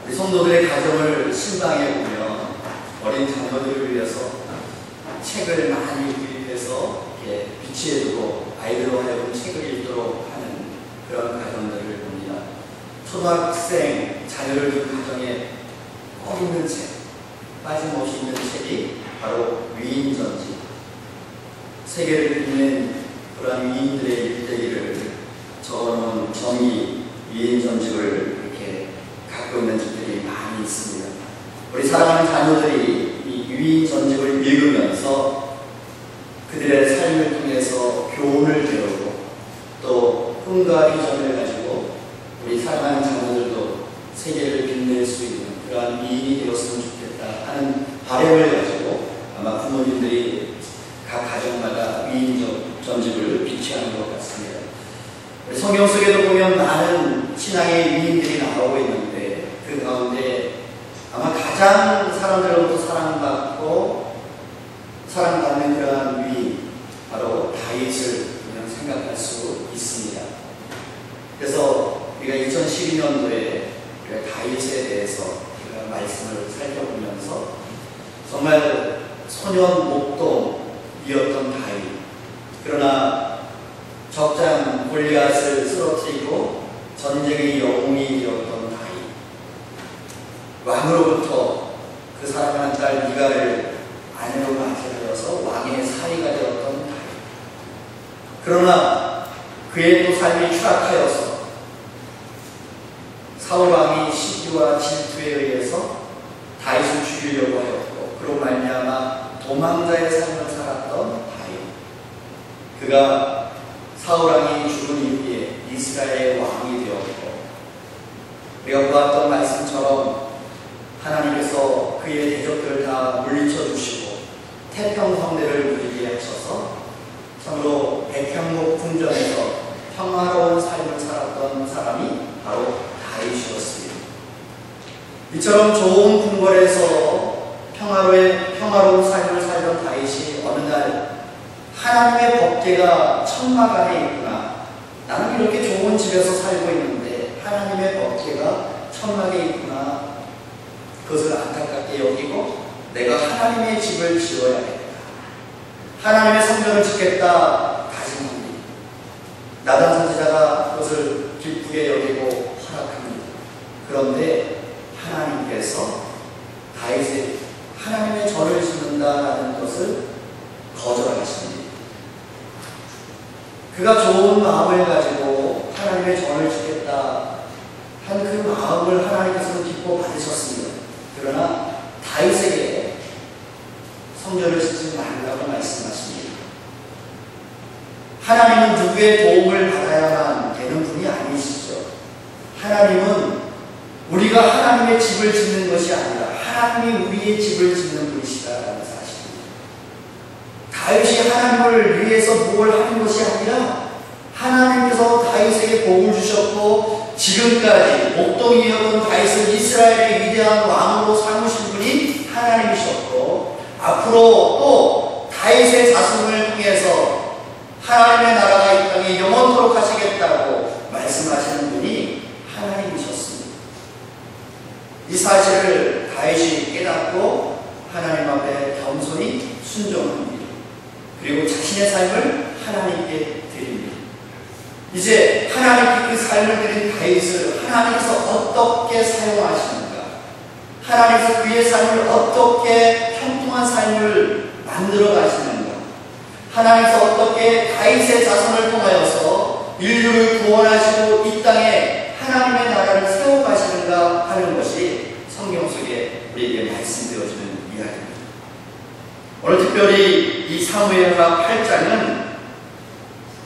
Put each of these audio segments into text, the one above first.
우리 성도들의 가정을 신방에 보면 어린 자녀들을 위해서 책을 많이 구입해서 이렇게 비치해 두고 아이들로 하여금 책을 읽도록 하는 그런 가정들을 봅니다. 초등학생 자녀를 둔 가정에 꼭 있는 책, 빠짐없이 있는 책이 바로 위인전지. 세계를 빛낸 그러한 위인들의 일대기를 적어놓은 정의 위인전집을 이렇게 갖고 있는 집들이 많이 있습니다. 우리 사랑하는 자녀들이 이 위인전집을 읽으면서 그들의 삶을 통해서 교훈을 배우고 또 꿈과 비전을 가지고 우리 사랑하는 자녀들도 세계를 빛낼 수 있는 그러한 위인이 되었으면 좋겠다 하는 바람을 가지고 아마 부모님들이 각 가정마다 위인전집을 비치하는 것 같습니다. 우리 성경 속에도 보면 많은 신앙의 위인들이 나오고 있는데 그 가운데 아마 가장 사람들로부터 사랑받는 그러한 위인, 바로 다윗을 그냥 생각할 수 있습니다. 그래서 우리가 2012년도에 우리가 다윗에 대해서 우리가 말씀을 살펴보면서 정말 소년 목동이었던 다윗, 그러나 적장 골리앗을 쓰러뜨리고 전쟁의 영웅이 되었던 다윗, 왕으로부터 그 사랑하는 딸 미갈을 아내로 맞이하여서 왕의 사위가 되었던 다윗, 그러나 그의 또 삶이 추락하여서 사울 왕이 시기와 질투에 의해서 다윗을 죽이려고 하였고 그로 말미암아 도망자의 삶을 살았던 다윗, 그가 사울 왕이 죽은 이후에 이스라엘의 왕이 되었고 우리가 보았던 말씀처럼 하나님께서 그의 대적들을 다 물리쳐 주시고 태평성대를 누리게 하셔서 참으로 백향목 궁전에서 평화로운 삶을 살았던 사람이 바로 다윗이었습니다. 이처럼 좋은 궁궐에서 평화로운 삶을 살던 다윗이 어느 날 하나님의 법궤가 천막 안에 있구나, 나는 이렇게 좋은 집에서 살고 있는데 하나님의 법궤가 천막에 있구나, 그것을 안타깝게 여기고 내가 하나님의 집을 지어야겠다, 하나님의 성전을 짓겠다 다짐합니다. 나단 선지자가 그것을 기쁘게 여기고 허락합니다. 그런데 하나님께서 다윗이 하나님의 전을 짓는다라는 것을 거절하십니다. 그가 좋은 마음을 가지고 하나님의 전을 짓겠다 한 그 마음을 하나님께서는 기뻐 받으셨습니다. 그러나 다윗에게 성전을 짓지 말라고 말씀하십니다. 하나님은 누구의 도움을 받아야만 되는 분이 아니시죠. 하나님은 우리가 하나님의 집을 짓는 것이 아니라 하나님이 우리의 집을 짓는 분이시다라는 사실입니다. 다윗이 하나님을 위해서 뭘 하는 것이 아니라 하나님께서 다윗에게 복을 주셨고 지금까지 목동이었던 다윗을 이스라엘의 위대한 왕으로 삼으신 분이 하나님이셨고 앞으로 또 다윗의 자손을 통해서 하나님의 나라가 이 땅에 영원토록 하시겠다고 말씀하시는 분이 하나님이셨습니다. 이 사실을 다윗이 깨닫고 하나님 앞에 겸손히 순종합니다. 그리고 자신의 삶을 하나님께 드립니다. 이제 하나님께 그 삶을 드린 다윗을 하나님께서 어떻게 사용하시는가, 하나님께서 그의 삶을 어떻게 형통한 삶을 만들어 가시는가, 하나님께서 어떻게 다윗의 자손을 통하여서 인류를 구원하시고 이 땅에 하나님의 나라를 세워가시는가 하는 것이 성경 속에 우리에게 말씀되어지는 이야기입니다. 오늘 특별히 이 사무엘하 8장은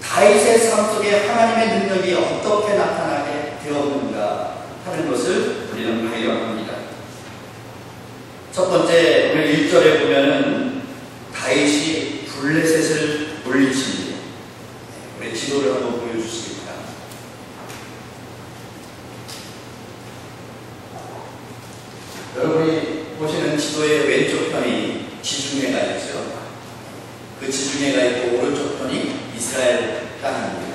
다윗의 삶 속에 하나님의 능력이 어떻게 나타나게 되었는가 하는 것을 우리는 발견합니다. 첫 번째, 오늘 1절에 보면은 다윗이 블레셋을 물리칩니다. 우리 지도를 한번 보여주시기 바랍니다. 여러분이 보시는 지도의 왼쪽 편이 지중해가 있죠. 그 지중해가 있고 오른쪽 편이 이스라엘 땅입니다.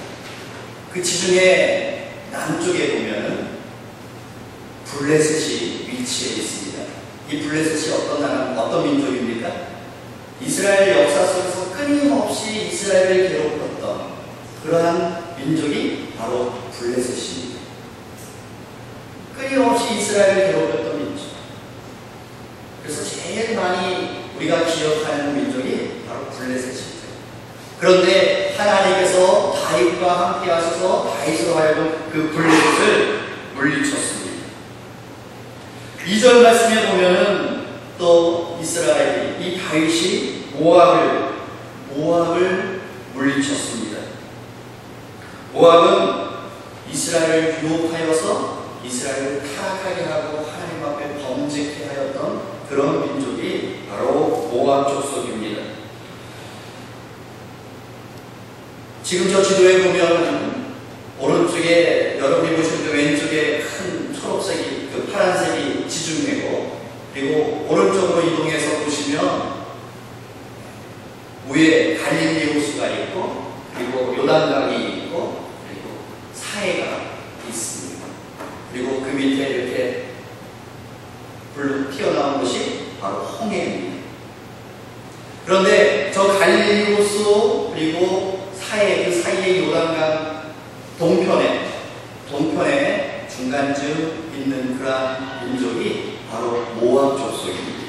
그 지중해 남쪽에 보면은 블레셋이 위치해 있습니다. 이 블레셋이 어떤 민족입니까? 이스라엘 역사 속에서 끊임없이 이스라엘을 괴롭혔던 그러한 민족이 바로 블레셋입니다. 끊임없이 이스라엘을 괴롭혔던 민족. 그래서 제일 많이 우리가 기억하는 민족이 바로 블레셋입니다. 그런데 하나님께서 다윗과 함께 하셔서 다윗으로 하여금 그 블레셋을 물리쳤습니다. 2절 말씀에 보면은 또 이스라엘이, 이 다윗이 모압을 물리쳤습니다. 모압은 이스라엘을 유혹하여서 이스라엘을 타락하게 하고 하나님 앞에 범죄케 하였던 그런 민족이 바로 모압 족속입니다. 지금 저 지도에 보면 오른쪽에 여러분이 보실 때 왼쪽에 큰 초록색이 그 파란색이 지중해고, 그리고 오른쪽으로 이동해서 보시면 위에 갈릴리 호수가 있고, 그리고 요단강이 있고, 그리고 사해가 있습니다. 그리고 그 밑에 이렇게 불로 튀어나온 것이 바로 홍해입니다. 그런데 저 갈릴리 호수 그리고 사해, 그 사이의 요단강 동편에 중간쯤 있는 그러한 민족이 바로 모압 족속입니다.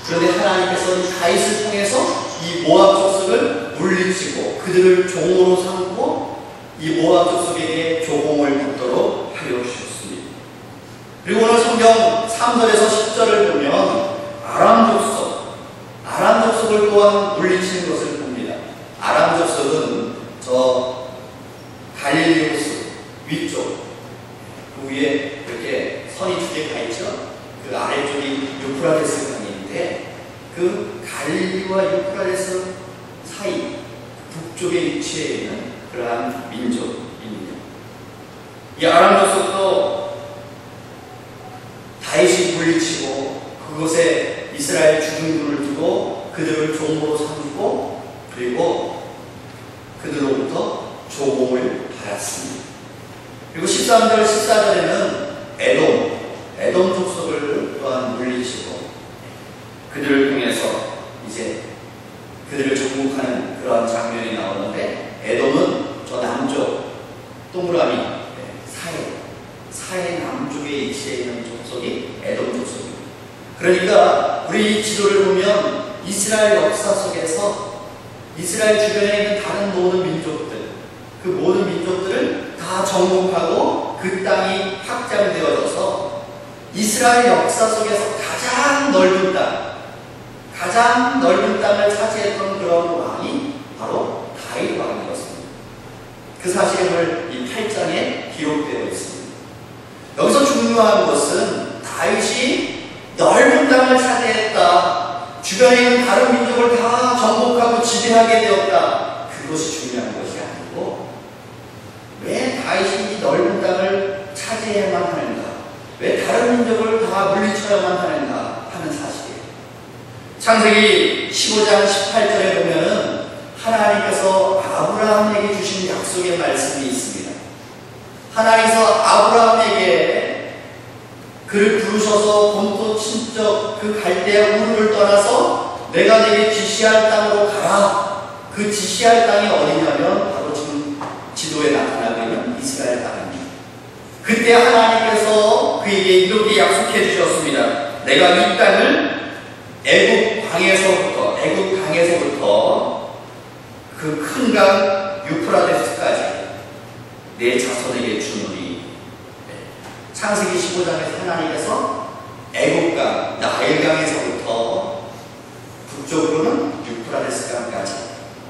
그런데 하나님께서는 다윗을 통해서 이 모압 족속을 물리치고 그들을 종으로 삼고 이 모압 족속에게 조공을 받도록 하여 주셨습니다. 그리고 오늘 성경 3절에서 10절을 보면 아람 족속을 또한 물리치는 것을 봅니다. 아람 족속은 저 갈릴리 호수 위쪽, 그 위에 이렇게 선이 두 개 가 있죠. 그 아래쪽이 유프라데스 강인데 그 갈릴리와 유프라데스 사이 북쪽에 위치해 있는 그러한 민족입니다. 이 아람 족속도 다윗이 물리치고 그곳에 이스라엘 주둔군을 두고 그들을 종으로 삼고 그리고 그들로부터 조공을 받았습니다. 그리고 13절, 14절에는 에돔 족속을 또한 물리치고 그들을 통해서 이제 그들을 정복하는 그러한 장면이 나오는데, 에돔은 저 남쪽 동그라미 사해 남쪽에 위치해 있는 족속이 에돔 족속입니다. 그러니까 우리 이 지도를 보면 이스라엘 역사 속에서 이스라엘 주변에 있는 다른 모든 민족들, 그 모든 민족들을 다 정복하고 그 땅이 확장되어져서 이스라엘 역사 속에서 가장 넓은 땅을 차지했던 그런 왕이 바로 다윗 왕이었습니다. 그 사실을 이 8장에 기록되어 있습니다. 여기서 중요한 것은 다윗이 넓은 땅을 차지했다, 주변에 있는 다른 민족을 다 정복하고 지배하게 되었다, 그것이 중요한 것이 아니고 왜 다윗이 이 넓은 땅을 차지해야만 하는가, 왜 다른 민족을 다 물리쳐야만 하는가 하는 사실이에요. 창세기 15장 18절에 보면은 하나님께서 아브라함에게 주신 약속의 말씀이 있습니다. 하나님께서 아브라함에게 그를 부르셔서 본토 친척 그 갈대아 우르를 떠나서 내가 내게 지시할 땅으로 가라. 그 지시할 땅이 어디냐면 바로 지금 지도에 나타나고 있는 이스라엘 땅입니다. 그때 하나님께서 그에게 이렇게 약속해 주셨습니다. 내가 이 땅을 애굽 강에서부터 그 큰 강 유프라데스까지 내 자손에게 주노니. 창세기 15장에서 하나님께서 애굽강 나일강에서부터 북쪽으로는 유프라데스 강까지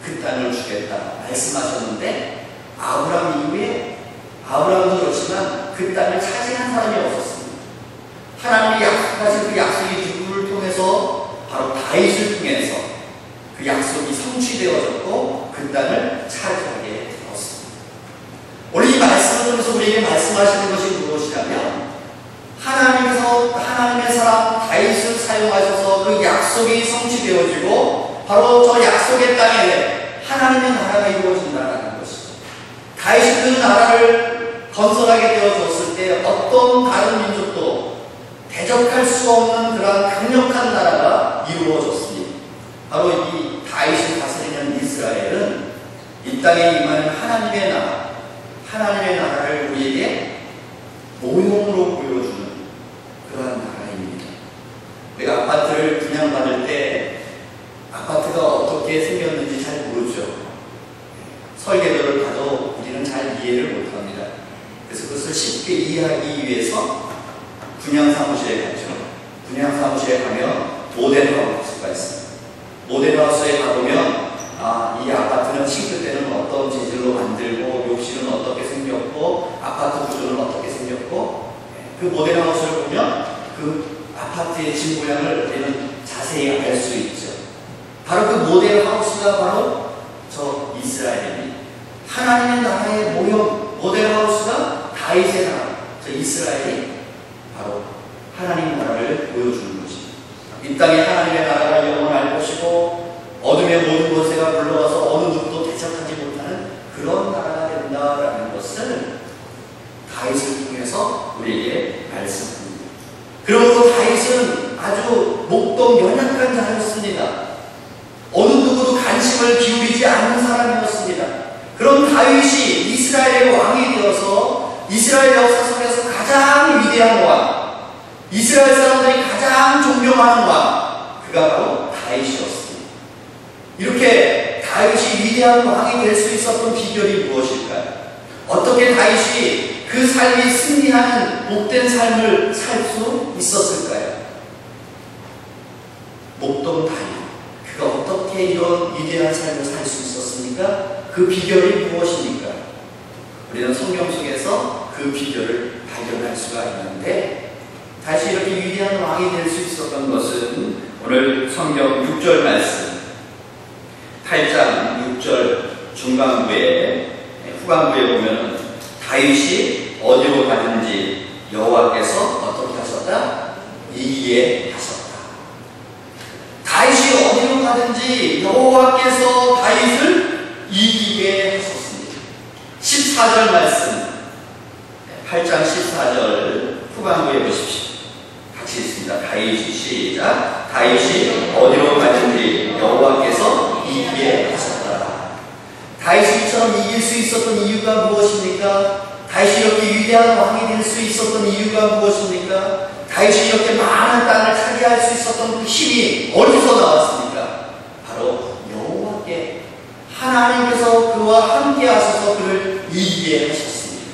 그 땅을 주겠다 말씀하셨는데, 아브라함 이후에 아브라함도 그렇지만 그 땅을 차지한 사람이 없었습니다. 하나님이 약속하신 그 약속이 누구를 통해서, 바로 다윗을 통해서 그 약속이 성취되어졌고 그 땅을 차지하게 되었습니다. 오늘 이 말씀을 통해서 우리에게 말씀하시는 것이 무엇이냐면, 하나님께서 하나님의 사람 다윗을 사용하셔서 그 약속이 성취되어지고 바로 저 약속의 땅에 하나님의 나라가 이루어진다는 것이죠. 다윗이 그 나라를 건설하게 되어졌을 봤을 때 어떤 다른 민족도 대적할 수 없는 그런 강력한 나라가 이루어졌습니다. 바로 이 다윗이 다스리는 이스라엘은 이 땅에 임하는 하나님의 나라, 하나님의 나라를 우리에게 모형으로 보여주는 그러한 나라입니다. 우리가 아파트를 분양받을 때 아파트가 어떻게 생겼는지 잘 모르죠. 설계도를 봐도 우리는 잘 이해를 못합니다. 그래서 그것을 쉽게 이해하기 위해서 분양사무실에 가죠. 분양사무실에 가면 모델하우스가 있습니다. 모델하우스에 가보면 이 아파트는 싱크 때는 어떤 재질로 만들고 욕실은 어떻게 생겼고 아파트 구조는 어떻게 생겼고 그 모델하우스를 보면 그 아파트의 집 모양을 우리는 자세히 알 수 있죠. 바로 그 모델하우스가 바로 저 이스라엘입니다. 하나님의 나라의 모형 모델하우스가 다윗의 나라, 저 이스라엘이 바로 하나님 나라를 보여주는 것입니다. 이 땅에 하나님의 나라가 영원할 것이고 어둠의 모든 권세가 물러가서 어느 누구도 대적하지 못하는 그런 나라가 된다라는 것을 다윗을 통해서 우리에게 말씀합니다. 그러므로 다윗은 아주 목동 연약한 자였습니다. 어느 누구도 관심을 기울이지 않는 사람이었습니다. 그런 다윗이 이스라엘의 왕이 되어서 이스라엘 역사 속에서 가장 위대한 왕, 이스라엘 사람들이 가장 존경하는 왕, 그가 바로 다윗이었습니다. 이렇게 다윗이 위대한 왕이 될 수 있었던 비결이 무엇일까요? 어떻게 다윗이 그 삶이 승리하는 복된 삶을 살 수 있었을까요? 목동 다윗, 그가 어떻게 이런 위대한 삶을 살 수 있었습니까? 그 비결이 무엇입니까? 우리는 성경 속에서 그 비결을 발견할 수가 있는데 다시 이렇게 위대한 왕이 될 수 있었던 것은 오늘 성경 6절 말씀 8장 6절 중간부에 후반부에 보면 다윗이 어디로 가든지 여호와께서 어떻게 하셨다? 이기게 하셨다. 다윗이 어디로 가든지 여호와께서 다윗을 이기게 하셨습니다. 14절 말씀 8장 14절 후반부에 보십시오. 같이 읽습니다. 다윗이 시작. 다윗이 어디로 가든지 여호와께서 이기게 하셨다. 다윗이 이처럼 이길 수 있었던 이유가 무엇입니까? 다윗이 이렇게 위대한 왕이 될 수 있었던 이유가 무엇입니까? 다윗이 이렇게 많은 땅을 차지할 수 있었던 그 힘이 어디서 나왔습니까? 바로 여호와께 하나님께서 그와 함께 하셔서 그를 이기게 하셨습니다.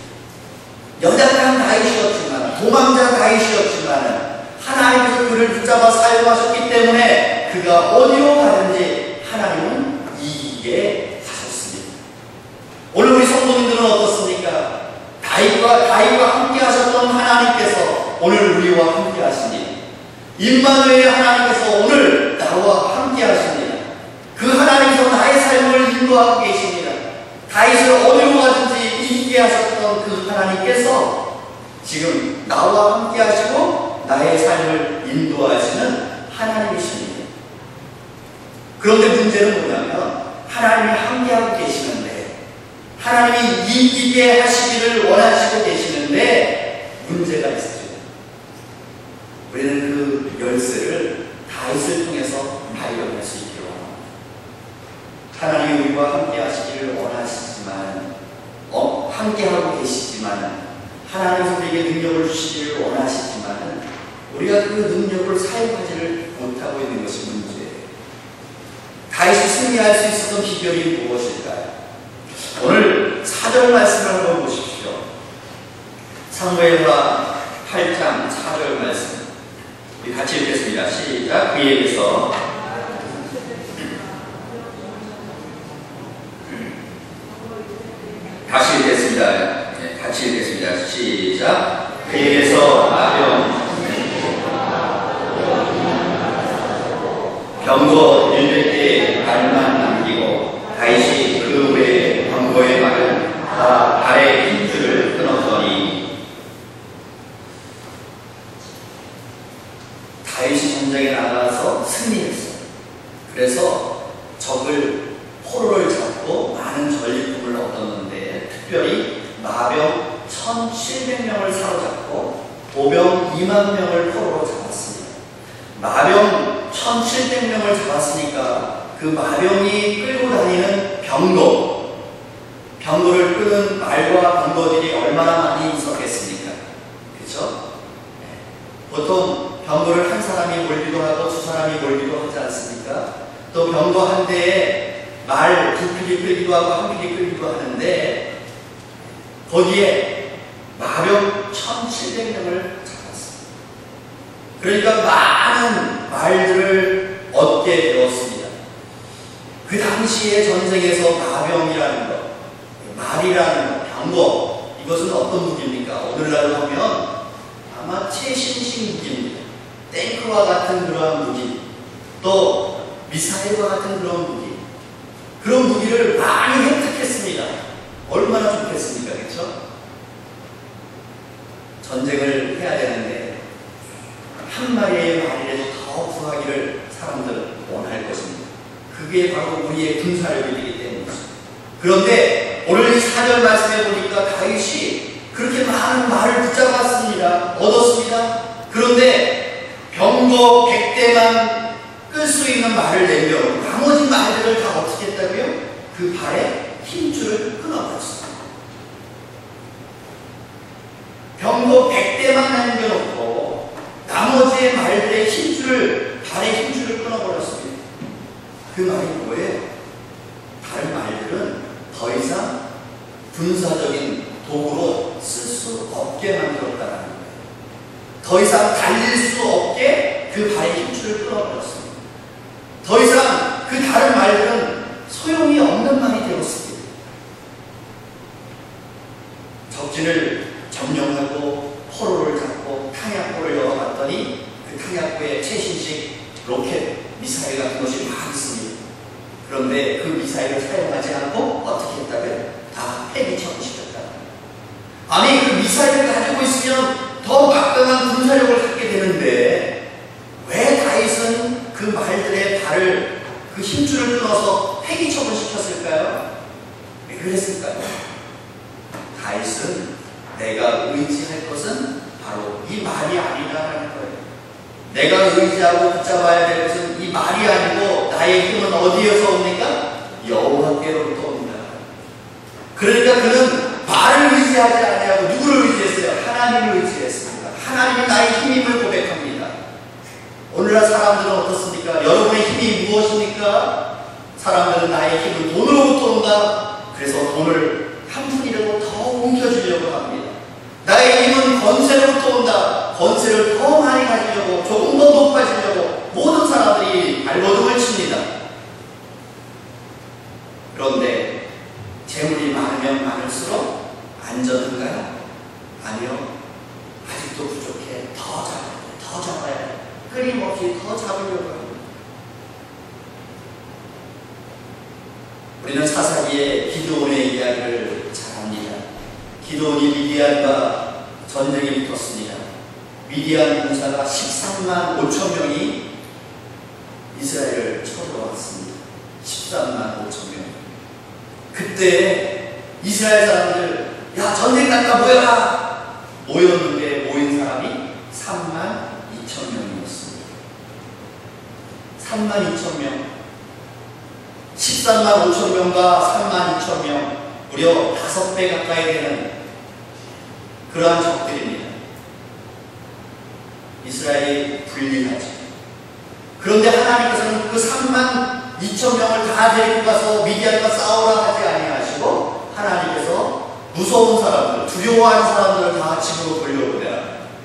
연약한 다윗이었지만 도망자 다윗이었지만 하나님께서 그를 붙잡아 사용하셨기 때문에 그가 어디로 가든지 하나님은 이기게 하셨습니다. 오늘 우리 성도님들은 어떻습니까? 다윗과 함께 하셨던 하나님께서 오늘 우리와 함께 하십니다. 임마누엘 하나님께서 오늘 나와 함께 하십니다. 그 하나님께서 나의 삶을 인도하고 계십니다. 다윗을 어디로 가든지 이기게 하셨던 그 하나님께서 지금 나와 함께 하시고 나의 삶을 인도하시는 하나님이십니다. 그런데 문제는 뭐냐면 하나님이 함께하고 계시는데 하나님이 이기게 하시기를 원하시고 계시는데 문제가 있어요. 우리는 그 열쇠를 다윗을 통해서 발견할 수 있기를 원합니다. 하나님이 우리와 함께 하시기를 원하시지만 함께하고 계시지만 하나님께서 우리에게 능력을 주시기를 원하시지만 우리가 그 능력을 사용하지를 못하고 있는 것이 문제예요. 다윗이 승리할 수 있었던 비결이 무엇일까요? 오늘 4절 말씀을 한번 보십시오. 사무엘하 8장 4절 말씀 우리 같이 읽겠습니다. 시작. 그에게서 다시 읽겠습니다. 네, 같이 읽겠습니다. 시작. 그에게서 나병 병거 100개 발만 남기고 다윗이 그 외에 병거의 말을 다 발의 힘줄을 끊었더니 다윗이 전쟁에 나가서 승리했어요. 그래서 적을 포로를 잡고 많은 전리품을 얻었는데 특별히 마병 1700명을 사로잡았습니다. 마병 2만 명을 포로로 잡았습니다. 마병 1,700명을 잡았으니까 그 마병이 끌고 다니는 병거를 끄는 말과 병거들이 얼마나 많이 있었겠습니까? 그렇죠? 보통 병거를 한 사람이 몰기도 하고 두 사람이 몰기도 하지 않습니까? 또 병거 한 대에 말 두 필이 끌기도 하고 한 필이 끌기도 하는데 거기에 마병 1,700명을 잡았습니다. 그러니까 많은 말들을 얻게 되었습니다. 그 당시의 전쟁에서 마병이라는 것, 말이라는 것, 병거, 이것은 어떤 무기입니까? 오늘날로 하면 아마 최신식 무기입니다. 탱크와 같은 그러한 무기, 또 미사일과 같은 그런 무기, 그런 무기를 많이 획득했습니다. 얼마나 좋겠습니까? 그렇죠? 전쟁을 해야 되는데 한 마리의 말이라도 더 구하기를 사람들은 원할 것입니다. 그게 바로 우리의 군사력이기 때문이죠. 그런데 오늘 이 4절 말씀해 보니까 다윗이 그렇게 많은 말을 붙잡았습니다. 얻었습니다. 그런데 병거 100대만 끌 수 있는 말을 내며 나머지 말들을 다 어떻게 했다고요? 그 발에 힘줄을 끊어버렸습니다. 병거 100대만 남겨놓고 나머지의 말들의 발의 힘줄을 끊어버렸습니다. 그 말이 뭐예요? 다른 말들은 더 이상 군사적인 도구로 쓸 수 없게 만들었다는 거예요. 더 이상 달릴 수 없게 그 발의 힘줄을 끊어버렸습니다. 더 이상 그 다른 말들은 소용이 없는 말이 되었습니다. 적진을 점령하고 포로를 잡고 탄약고를 열어봤더니 그 탄약고에 최신식 로켓, 미사일 같은 것이 많이 있습니다. 그런데 그 미사일을 사용하지 않고 어떻게 했다고요? 다 폐기 처분시켰다. 아니 그 미사일을 가지고 있으면 더 막강한 군사력을 갖게 되는데 왜 다윗은 그 말들의 발을 그 힘줄을 끊어서 폐기 처분시켰을까요? 왜 그랬을까요? 다윗은 내가 의지할 것은 바로 이 말이 아니라는 거예요. 내가 의지하고 붙잡아야 될 것은 이 말이 아니고 나의 힘은 어디에서 옵니까? 여호와께로부터 옵니다. 그러니까 그는 말을 의지하지 아니하고 누구를 의지했어요? 하나님을 의지했습니다. 하나님이 나의 힘임을 고백합니다. 오늘날 사람들은 어떻습니까? 여러분의 힘이 무엇입니까? 사람들은 나의 힘은 돈으로부터 온다. 그래서 돈을 한 푼이라도 더 옮겨주려고 합니다. 나의 힘은 권세로부터 온다. 권세를 더 많이 가지려고, 조금 더 높아지려고 모든 사람들이 발버둥을 칩니다. 그런데 재물이 많으면 많을수록 안전한가요? 아니요. 아직도 부족해. 더 잡아야 돼. 끊임없이 더 잡으려고 합니다. 우리는 사사기의 기드온의 이야기를 잘 압니다. 기드온이 미디안과 전쟁에 붙었습니다. 미디안 군사가 13만 5천 명이 이스라엘을 쳐들어왔습니다. 13만 5천 명. 그때 이스라엘 사람들 야 전쟁 났다 모여라! 모였는데 모인 사람이 3만 2천 명이었습니다. 3만 2천 명. 13만 5천 명과 3만 2천 명, 무려 5배 가까이 되는 그러한 적들입니다. 이스라엘이 불리하죠. 그런데 하나님께서는 그 3만 2천 명을 다 데리고 가서 미디안과 싸우라 하지 아니하시고 하나님께서 무서운 사람들, 두려워하는 사람들을 다 집으로 돌려보내라.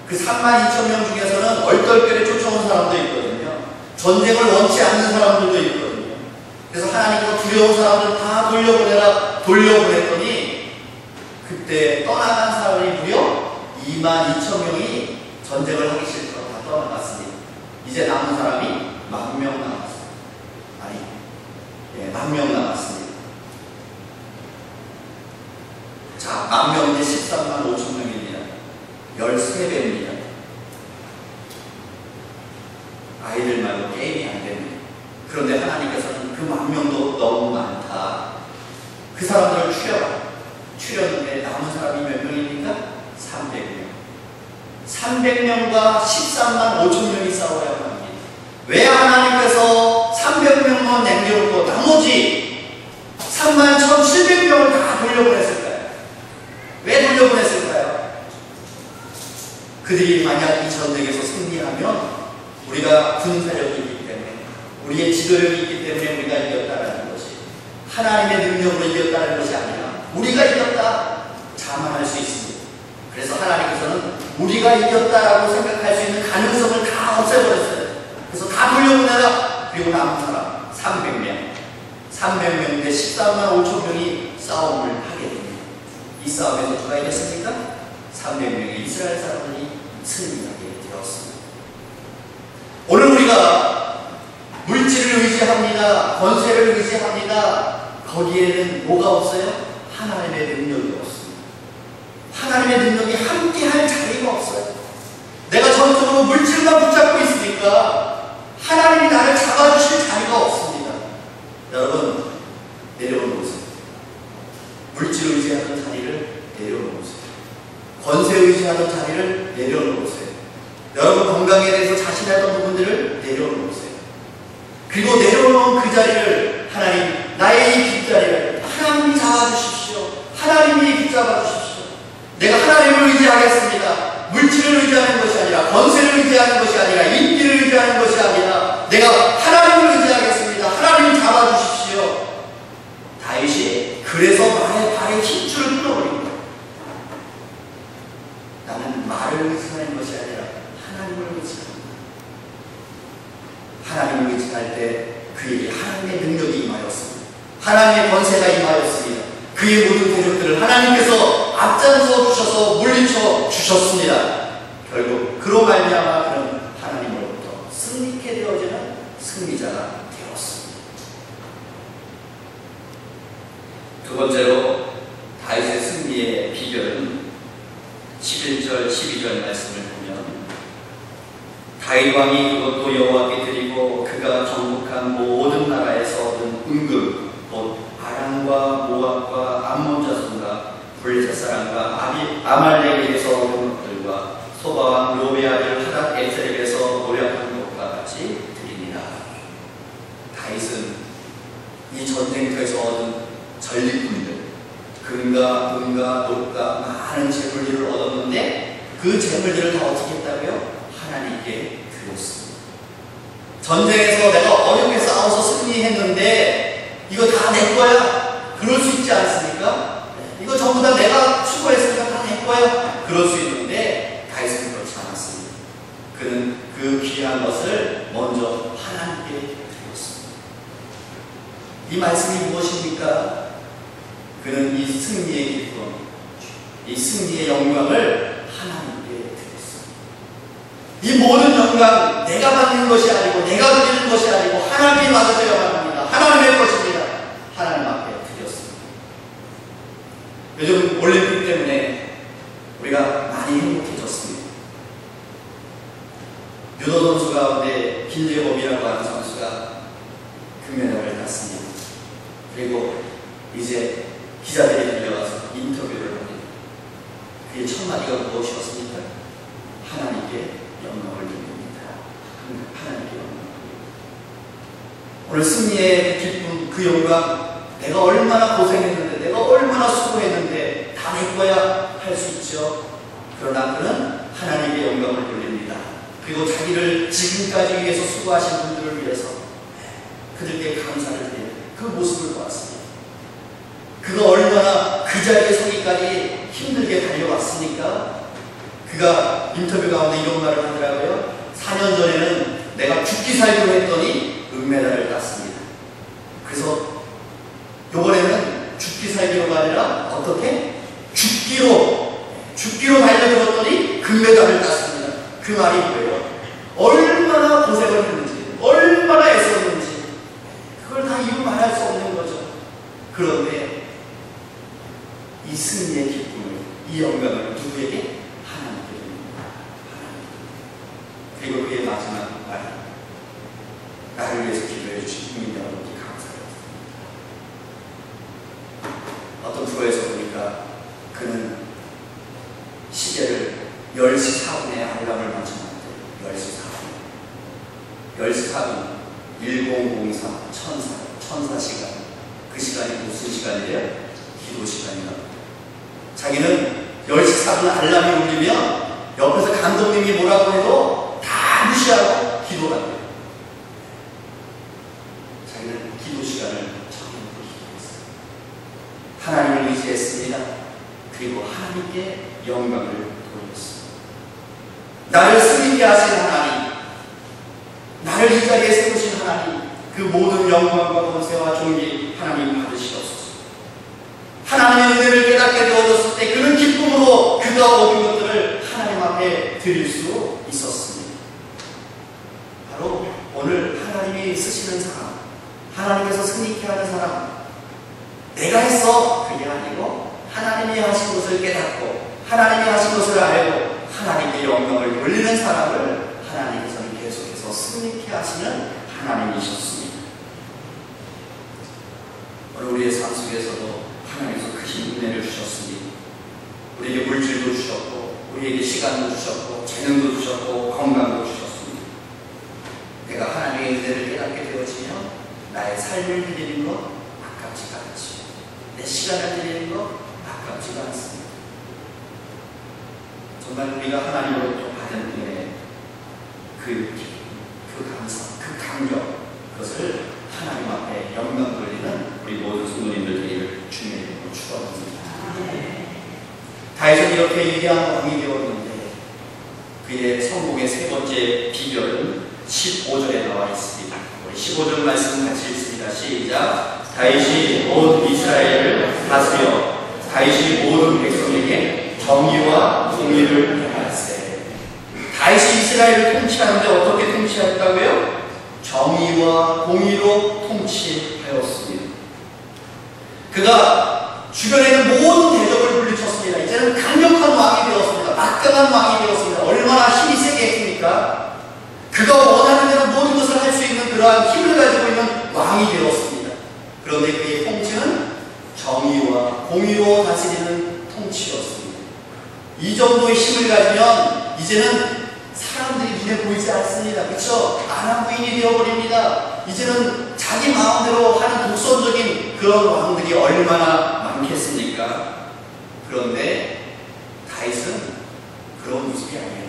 그 3만 2천 명 중에서는 얼떨결에 쫓아온 사람도 있거든요. 전쟁을 원치 않는 사람들도 있거든요. 그래서 하나님께서 두려운 사람들 다 돌려보냈더니 그때 떠나간 사람이 무려 2만 2천 명이 전쟁을 하기 싫다고 다 떠나갔습니다. 이제 남은 사람이 10,000명 남았습니다. 아니, 10,000명 남았습니다. 자, 10,000명 이제 13만 5천 명입니다. 13배입니다. 아이들 말고 게임이 안 됩니다. 그런데 하나님께서는 그 10,000명도 너무 많다. 그 사람들을 추렸는데 남은 사람이 몇 명입니까? 300명. 300명과 13만 5천 명이 싸워야 합니다. 왜 하나님께서 300명만 남겨놓고 나머지 3만 1,700명을 다 돌려보냈을까요? 왜 돌려보냈을까요? 그들이 만약 이 전쟁에서 승리하면 우리가 군사력이 있기 때문에, 우리의 지도력이 있기 때문에 우리가 이겼다는 것이, 하나님의 능력으로 이겼다는 것이 아니라 우리가 이겼다 자만할 수 있습니다. 그래서 하나님께서는 우리가 이겼다라고 생각할 수 있는 가능성을 다 없애버렸어요. 그래서 다 돌려보내라. 그리고 남은 사람 300명 대 14만 5천 명이 싸움을 하게 됩니다. 이 싸움에서 누가 이겼습니까? 300명의 이스라엘 사람들이 승리하게 되었습니다. 오늘 우리가 물질을 의지합니다. 권세를 의지합니다. 거기에는 뭐가 없어요? 하나님의 능력이 없습니다. 하나님의 능력이 함께할 자리가 없어요. 내가 전적으로 물질만 붙잡고 있으니까 하나님이 나를 잡아주실 자리가 없습니다. 여러분, 내려놓으세요. 물질 의지하는 자리를 내려놓으세요. 권세 의지하는 자리를 내려놓으세요. 여러분 건강에 대해서 자신하던 부분들을 내려놓으세요. 그리고 내려놓은 그 자리를 하나님, 나의 이 빗자리를 하나님이 잡아주십시오. 하나님이 붙잡아 주십시오. 내가 하나님을 의지하겠습니다. 물질을 의지하는 것이 아니라, 권세를 의지하는 것이 아니라, 인기를 의지하는 것이 아니라 내가 하나님을 의지하겠습니다. 하나님이 잡아주십시오. 다윗이 그래서 말의 발에 힘줄을 끊어버립니다. 나는 말을 의지하는 것이 아니라 하나님을 의지합니다. 하나님을 의지할 때 그에게 하나님의 능력이 임하였습니다. 하나님의 권세가 임하였습니다. 그의 모든 대적들을 하나님께서 앞장서 주셔서 물리쳐 주셨습니다. 결국 그로 말미암아 그는 하나님으로부터 승리케 되어지는 승리자가 되었습니다. 두 번째로 다윗의 승리의 비결은 11절 12절 말씀을 보면, 다윗 왕이 그것도 여호와께 드리고 그가 정복한 모든 나라에서 얻은 은금 곧 아람과 모압과 암몬 자손과 블레셋 사람과 아말렉에게서 얻은 것들과 소바왕 료베 아들 하닷 에셀에게서 노력한 것과 같이 드립니다. 다윗은 이 전쟁터에서 얻은 전리품들, 금과 은과 녹과 많은 재물들을 얻었는데 그 재물들을 다 어떻게 했다고요? 하나님께 드렸습니다. 전쟁에서 내가 어렵게 싸워서 승리했는데 이거 다 내 거야? 그럴 수 있지 않습니까? 이거 전부 다 내가 수고했으니까 다 내 거야? 그럴 수 있는데 다윗은 그렇지 않았습니다. 그는 그 귀한 것을 먼저 하나님께 드렸습니다. 이 말씀이 무엇입니까? 그는 이 승리의 기쁨, 이 승리의 영광을 하나님께 드렸습니다. 이 모든 영광 내가 받는 것이 아니고 내가 드리는 것이 아니고 하나님이 받으셔야만 합니다. 하나님의 것입니다. 하나님 앞에 드렸습니다. 요즘 올림픽 때문에 우리가 많이 행복해졌습니다. 유도 선수 가운데 김재범이라고 하는 선수가 금메달을 땄습니다. 그리고 이제 기자들이 달려와서 인터뷰를 합니다. 그의 첫 마디가 무엇이었습니까? 하나님께 영광을 드립니다. 하나님께 영광을 드립니다. 오늘 승리의 기쁨, 그 영광, 내가 얼마나 고생했는데, 내가 얼마나 수고했는데 다 내 거야 할 수 있죠. 그러나 그는 하나님께 영광을 돌립니다. 그리고 자기를 지금까지 위해서 수고하신 분들을 위해서 그들께 감사를 드리는 그 모습을 보았습니다. 그가 얼마나 그 자리에 서기까지 힘들게 달려왔으니까 그가 인터뷰 가운데 이런 말을 하더라고요. 4년 전에는 내가 죽기 살기로 했더니 은메달을 땄습니다. 그래서 이번에는 죽기 살기로가 아니라 어떻게? 죽기로 달려들었더니 금메달을 땄습니다. 그 말이 뭐예요? 얼마나 고생을 했는지, 얼마나 애썼는지 그걸 다 이루 말할 수 없는 거죠. 그런데 이 승리의 기쁨을, 이 영광을 누구에게? 하나님께 드립니다. 하나님. 그리고 그의 마지막 말, 나를 위해서 기도해 주신 국민 여러분께 감사합니다. 어떤 프로에서 보니까 그는 시계를 10시 4분에 4분에 알람을 맞춰놨대. 10시 4분. 10시 4분. 1004 천사 시간. 그 시간이 무슨 시간이래요? 기도 시간이라고. 자기는 10시 4분 알람이 울리면 옆에서 감독님이 뭐라고 해도 다 무시하고 기도를 한대요. 자기는 기도 시간을 정해놓고 기도했어요. 하나님을 의지했습니다. 그리고 하나님께 영광을 돌렸습니다. 나를 승리케 하신 하나님, 나를 이 자리에 세우신 하나님, 그 모든 영광과 권세와 존귀 하나님 받으시옵소서. 하나님의 은혜를 깨닫게 되어졌을 때 그런 기쁨으로 그가 얻은 것들을 하나님 앞에 드릴 수 있었습니다. 바로 오늘 하나님이 쓰시는 사람, 하나님께서 승리케 하는 사람, 내가 했어 그게 아니고 하나님이 하신 것을 깨닫고 하나님이 하신 것을 알고 하나님의 영광을 돌리는 사람을 하나님께서는 계속해서 승리케 하시는 하나님이셨습니다. 오늘 우리의 삶 속에서도 하나님께서 크신 은혜를 주셨습니다. 우리에게 물질도 주셨고 우리에게 시간도 주셨고 재능도 주셨고 건강도 주셨습니다. 내가 하나님의 은혜를 깨닫게 되어지면 나의 삶을 드리는 것 아깝지가 않지. 내 시간을 드리는 것 아깝지가 않습니다. 정말 우리가 하나님으로부터 받은 은혜, 그 감사, 그 감격, 그것을 하나님 앞에 영광 돌리는 우리 모든 성도님들 되기를 주님의 이름으로 축원합니다. 다윗은 이렇게 위대한 왕이 되었는데 그의 성공의 세 번째 비결은 15절에 나와 있습니다. 우리 15절 말씀 같이 읽습니다. 시작. 다윗이 온 이스라엘을 다스려 다윗이 모든 백성에게 정의와 공의를 행하세. 다윗이 이스라엘을 통치하는데 어떻게 통치했다고요? 정의와 공의로 통치하였습니다. 그가 주변에 있는 모든 대적을 물리쳤습니다. 이제는 강력한 왕이 되었습니다. 막강한 왕이 되었습니다. 얼마나 힘이 세게 했습니까? 그가 원하는 대로 모든 것을 할 수 있는 그러한 힘을 가지고 있는 왕이 되었습니다. 그런데 그의 통치는 정의와 공의로 다스리는 통치였습니다. 이 정도의 힘을 가지면 이제는 사람들이 눈에 보이지 않습니다. 그렇죠? 아나무인이 되어버립니다. 이제는 자기 마음대로 하는 독선적인 그런 왕들이 얼마나 많겠습니까? 그런데 다윗은 그런 모습이 아니에요.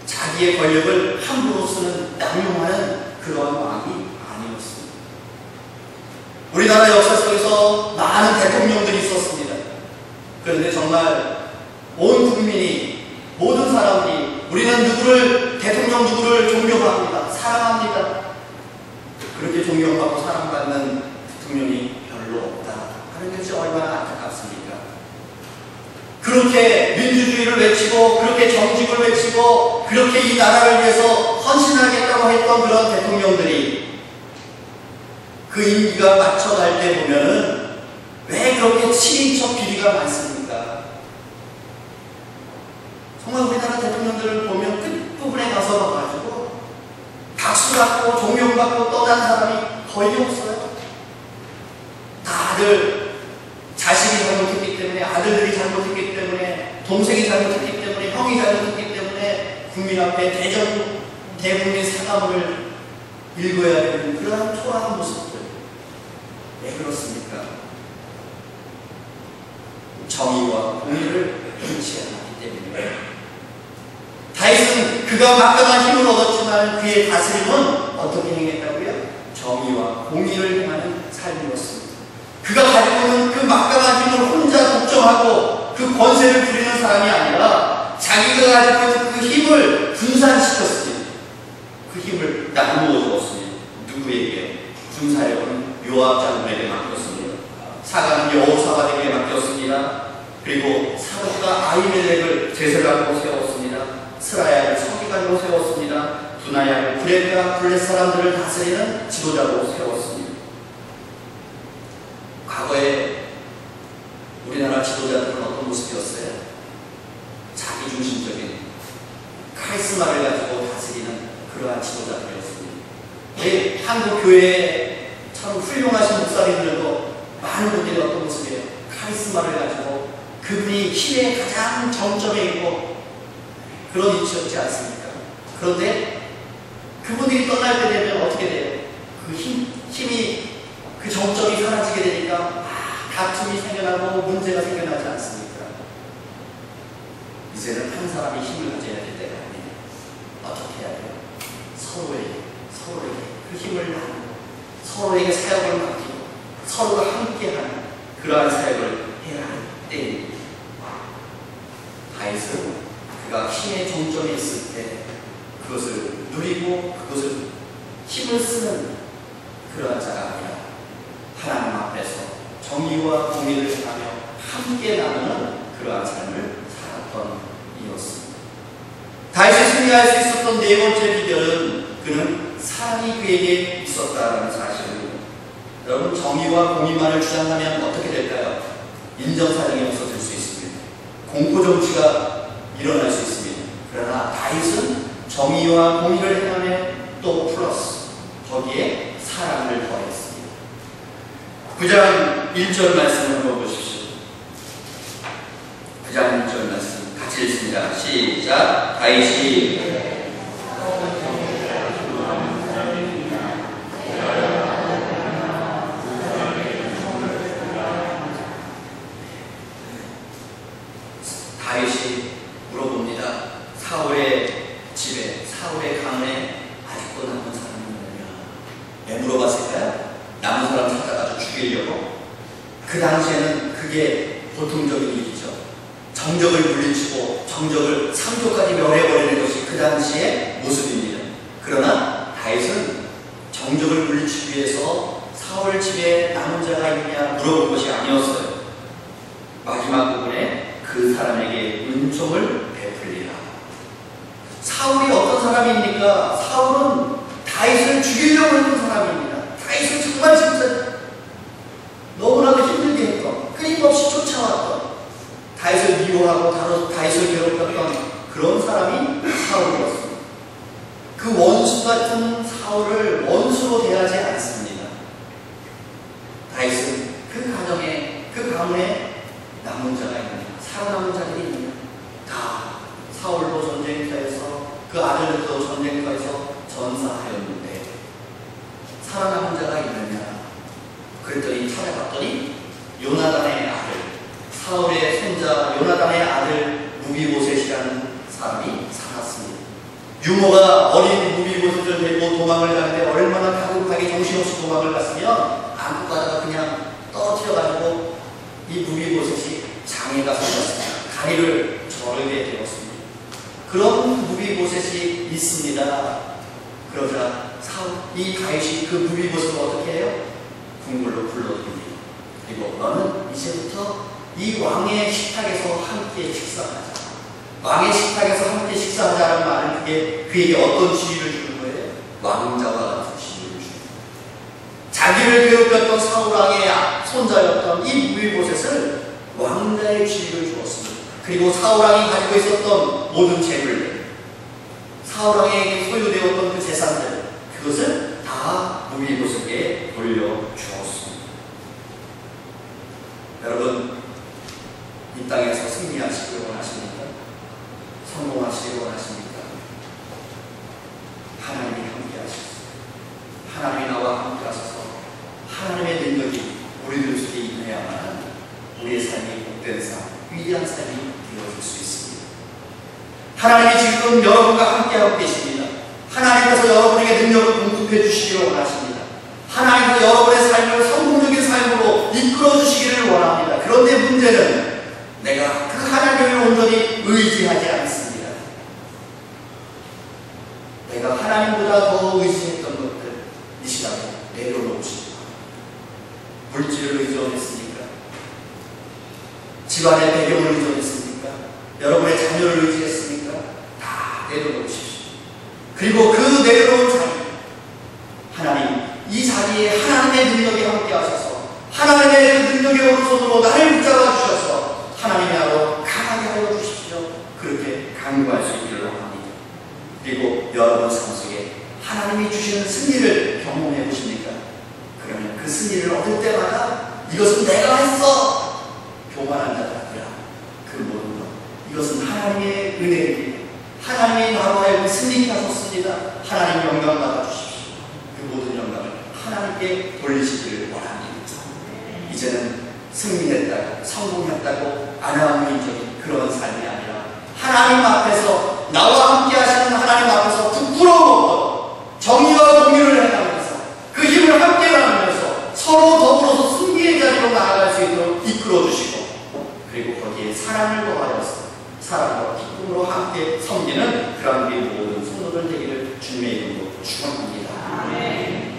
자기의 권력을 함부로 쓰는 남용하는 그런 왕이 아니었습니다. 우리나라 역사 속에서 많은 대통령들이 있었습니다. 그런데 정말 온 국민이, 모든 사람들이 우리는 대통령 누구를 존경합니다. 사랑합니다. 그렇게 존경받고 사랑받는 대통령이 별로 없다 하는 것이 얼마나 안타깝습니까? 그렇게 민주주의를 외치고 그렇게 정직을 외치고 그렇게 이 나라를 위해서 헌신하겠다고 했던 그런 대통령들이 그 임기가 맞춰갈 때 보면은 왜 그렇게 친인척 비리가 많습니까? 정말 우리나라 대통령들을 보면 끝부분에 가서 가지고 박수받고 존경받고 떠난 사람이 거의 없어요. 다들 자식이 잘못했기 때문에, 아들들이 잘못했기 때문에, 동생이 잘못했기 때문에, 형이 잘못했기 때문에 국민 앞에 대국민 사과문을 읽어야 되는 그러한 초라한 모습들. 왜 그렇습니까? 정의와 공의를 잃지 않았기 때문에. 다윗은 그가 막강한 힘을 얻었지만 그의 다스림은 어떻게 행했다고요? 정의와 공의를 행하는 삶이었습니다. 그가 가지고 있는 그 막강한 힘을 혼자 독점하고 그 권세를 부리는 사람이 아니라 자기가 가지고 있는 그 힘을 분산시켰습니다. 그 힘을 나누어 주었습니다. 누구에게? 군사력은 요압 장군에게 맡겼습니다. 사관은 여호사밧에게 맡겼습니다. 그리고 사독과 아히멜렉을 제사장으로 세웠습니다. 스라야를 서기관으로 세웠습니다. 분하야를 블렛과 블렛 사람들을 다스리는 지도자로 세웠습니다. 과거에 우리나라 지도자들은 어떤 모습이었어요? 자기중심적인 카리스마를 가지고 다스리는 그러한 지도자들이었습니다. 우리 한국 교회에 참 훌륭하신 목사님들도 많은 분들이 어떤 모습이에요? 카리스마를 가지고 그분이 힘의 가장 정점에 있고 그런 위치였지 않습니까? 그런데 그분들이 떠날 때 되면 어떻게 돼요? 그 힘이, 그 정점이 사라지게 되니까 다툼이 생겨나고 문제가 생겨나지 않습니까? 이제는 한 사람이 힘을 가져야 될 때가 아니에요. 어떻게 해야 돼요? 서로에게 그 힘을 나누고 서로에게 사역을 맡기고 서로가 함께하는 그러한 사역을 해야 할 때입니다. 다윗은 그가 힘의 정점에 있을 때 그것을 누리고 그것을 힘을 쓰는 그러한 자가 아니라 하나님 앞에서 정의와 공의를 하며 함께 나누는 그러한 삶을 살았던 이였습니다. 다윗이 승리할 수 있었던 네 번째 비결은 그는 사랑이 그에게 있었다는 사실입니다. 여러분, 정의와 공의만을 주장하면 어떻게 될까요? 인정사정이 없어질 수 있습니다. 공포정치가 일어날 수 있습니다. 그러나 다윗은 정의와 공의를 행함에 또 플러스 거기에 사랑을 더했습니다. 9장 1절 말씀을 한번 보십시오. 9장 1절 말씀 같이 읽습니다. 시작. 다윗이 물어봅니다. 사울의 집에, 사울의 가문에 아직도 남은 사람이 있느냐? 왜 물어봤을까요? 남은 사람 찾아가지고 죽이려고. 그 당시에는 그게 보통적인 일이죠. 정적을 물리치고 정적을 3조까지 멸해버리는 것이 그 당시의 모습입니다. 그러나 다윗은 정적을 물리치기 위해서 사울 집에 남은 자가 있느냐 물어본 것이 아니었어요. 마지막 부분에 그 사람에게 은총을 베풀리라. 사울이 어떤 사람입니까? 사울은 다윗을 죽이려고 했던 사람입니다. 다윗을 정말 진짜 너무나도 힘들게 했던, 끊임없이 쫓아왔던, 다윗을 미워하고 다윗을 괴롭혔던 그런 사람이 사울이었습니다. 그 원수 같은 사울을 원수로 대하지 않습니다. 다윗은 그 가정에, 그 가문에 남은 자가 있는, 살아남은 자들이 있느냐? 다 사울도 전쟁터에서, 그 아들도 전쟁터에서 전사하였는데 살아남은 자가 있느냐? 그랬더니 찾아봤더니 요나단의 아들, 사울의 손자 요나단의 아들 무비보셋이라는 사람이 살았습니다. 유모가 어린 무비보셋을 데리고 도망을 가는데 얼마나 다급하게 정신없이 도망을 갔으면 안고 가다가 그냥 떨어뜨려가지고 이 무비보셋이 장애가 생겼습니다. 다리를 저르게 되었습니다. 그런 무비보셋이 있습니다. 그러자 이 다윗이 그 무비보셋을 어떻게 해요? 궁궐로 불러들입니다. 그리고 너는 이제부터 이 왕의 식탁에서 함께 식사하자. 왕의 식탁에서 함께 식사하자는 말은 그에게 어떤 지위를 주는 거예요? 왕자와 같은 지위를 주는 거예요. 자기를 괴롭혔던 사울왕의 손자였던 이 무비보셋을 왕자의 지위를 주었습니다. 그리고 사울왕이 가지고 있었던 모든 재물들, 사울왕에게 소유되었던 그 재산들, 그것을 다 무비보셋에게 돌려주었습니다. 여러분, 이 땅에서 승리하시길 원하십니까? 성공하시길 원하십니까? 하나님이 함께 하셨습니다. 하나님이 나와 함께 하셔서 하나님의 능력이 우리들 속에 임해야만 우리의 삶이 복된 삶, 위대한 삶이 되어질 수 있습니다. 하나님이 지금 여러분과 함께하고 계십니다. 하나님께서 여러분에게 능력을 공급해 주시기를 원하십니다. 하나님께서 여러분의 삶을 성공적인 삶으로 이끌어 주시기를 원합니다. 그런데 문제는 내가 그 하나님을 온전히 의지하지 않습니다. 내가 하나님보다 더 의지했던 것들 이 시간에 내려놓으십니다. 물질을 의존했습니까? 집안의 배경을 의존했습니까? 여러분의 자녀를 의지했습니까? 다 내려놓으십시오. 그리고 그 내려놓은 자리, 하나님, 이 자리에 하나님의 능력이 함께 하셔서 하나님의 그 능력의 오른손으로 나를 붙잡아 주셔서 하나님의 나로 강하게 하여 주십시오. 그렇게 강구할 수 있기를 원합니다. 그리고 여러분 삶 속에 하나님이 주시는 승리를 경험해 보십니까? 그러면 그 승리를 얻을 때마다 이것은 내가 했어! 교만한 자가 아니라 그 모든 것, 이것은 하나님의 은혜입니다. 승리케 하셨습니다. 하나님 영광 받아 주십시오. 그 모든 영광을 하나님께 돌리시기를 원합니다. 이제는 승리했다고 성공했다고 안하무인적인 그런 삶이 아니라 하나님 앞에서 나와 함께 하시는 하나님 앞에서 부끄러움 없고 정의와 공의를 행하면서 그 힘을 함께 나누면서 서로 더불어서 승리의 자리로 나아갈 수 있도록 이끌어 주시고 그리고 거기에 사랑을 더하여서 사랑과 기쁨으로 함께 섬기는 그런 우리 모든 성도들 되기를 주님의 이름으로 축원합니다.